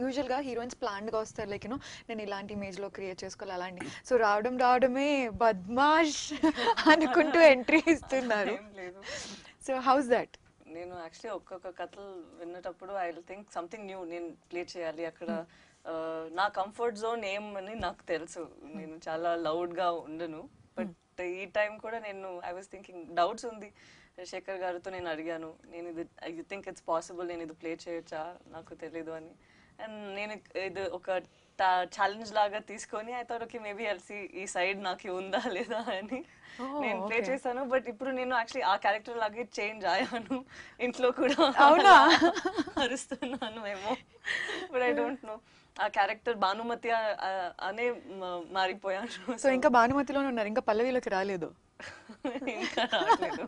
యూజువల్గా హీరోయిన్స్ ప్లాన్డ్గా వస్తారు, లైక్ యూనో నేను ఇలాంటి ఇమేజ్లో క్రియేట్ చేసుకోవాలి అలాంటి. సో రావడమే బద్మాష్ అనుకుంటూ ఎంట్రీ ఇస్తున్నారు. ఏం లేదు. So how's that? నేను యాక్చువల్లీ ఒక్కొక్క కథలు విన్నటప్పుడు I will think something new నేను ప్లే చేయాలి అక్కడ. నా కంఫర్ట్ జోన్ ఏమని నాకు తెలుసు, నేను చాలా లౌడ్గా ఉండను. బట్ ఈ టైం కూడా నేను ఐ వాజ్ థింకింగ్ డౌట్స్ ఉంది. శేఖర్ గారితో నేను అడిగాను, నేను ఇది ఐ థింక్ ఇట్స్ పాసిబుల్, నేను ఇది ప్లే చేయొచ్చా, నాకు తెలీదు అని. అండ్ నేను ఇది ఒక ఛాలెంజ్ లాగా తీసుకొని ఐ థాట్ ఓకే మేబీ అల్సి ఈ సైడ్ నాకు ఉందా లేదా అని నేను ప్లే చేశాను. బట్ ఇప్పుడు నేను యాక్చువల్లీ ఆ క్యారెక్టర్ లాగే చేంజ్ అయ్యాను. ఇంట్లో కూడా అవునా అరుస్తున్నాను ఏమో, బట్ ఐ డోంట్ నో. ఆ క్యారెక్టర్ భానుమతి అనే మారిపోయాను. సో ఇంకా భానుమతిలోనే ఉన్నారు, ఇంకా పల్లవిలోకి రాలేదు. ఇంకా రాలేదు.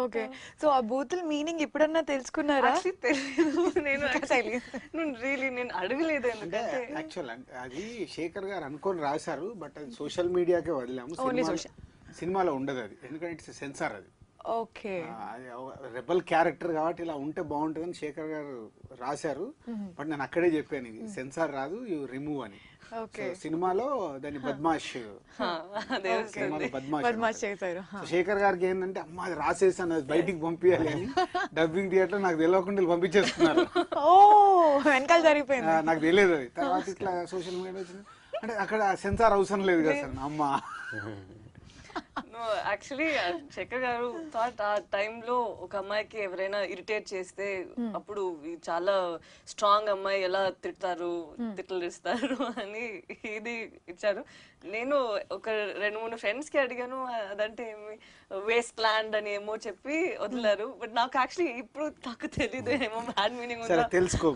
ఓకే. సో ఆ బూతుల మీనింగ్ ఎప్పుడన్నా తెలుసుకున్నారా? తెలీదు, నేను రియలీ నేను అడగలేదు. ఎందుకంటే యాక్చువల్ అది శేఖర్ గారు అనుకొని రాశారు, బట్ అది సోషల్ మీడియాకే వదిలాము. సినిమాలో ఉండదు అది, ఎందుకంటే ఇట్స్ సెన్సార్ అది. ఓకే. రెబల్ క్యారెక్టర్ కాబట్టి ఇలా ఉంటే బాగుంటుందని శేఖర్ గారు రాశారు. బట్ నేను అక్కడే చెప్పాను ఇది సెన్సార్ రాదు, యూ రిమూవ్ అని. సినిమాలో దాన్ని బద్మాష్ బద్మాష్ చేశారు. శేఖర్ గారికి ఏంటంటే అమ్మ అది రాసేసాను, అది బయటికి పంపించాలి అని డబ్బింగ్ థియేటర్ నాకు తెలియకుండా పంపించేస్తున్నారు. ఓ వెనకాల జరిగిపోయింది, నాకు తెలియదు అది. తర్వాత ఇట్లా సోషల్ మీడియా వచ్చింది అంటే అక్కడ సెన్సార్ అవసరం లేదు కదా సార్ అమ్మ. యాక్చువల్లీ శేఖర్ గారు థాట్ ఆ టైంలో ఒక అమ్మాయికి ఎవరైనా ఇరిటేట్ చేస్తే అప్పుడు చాలా స్ట్రాంగ్ అమ్మాయి ఎలా తిట్లు ఇస్తారు అని ఇది ఇచ్చారు. నేను ఒక 2-3 ఫ్రెండ్స్ కి అడిగాను, అదంటే ఏమి వేస్ట్ ల్యాండ్ అని ఏమో చెప్పి వదిలారు. బట్ నాకు యాక్చువల్లీ ఇప్పుడు నాకు తెలీదు ఏమో బ్యాడ్ మీనింగ్ తెలుసుకో.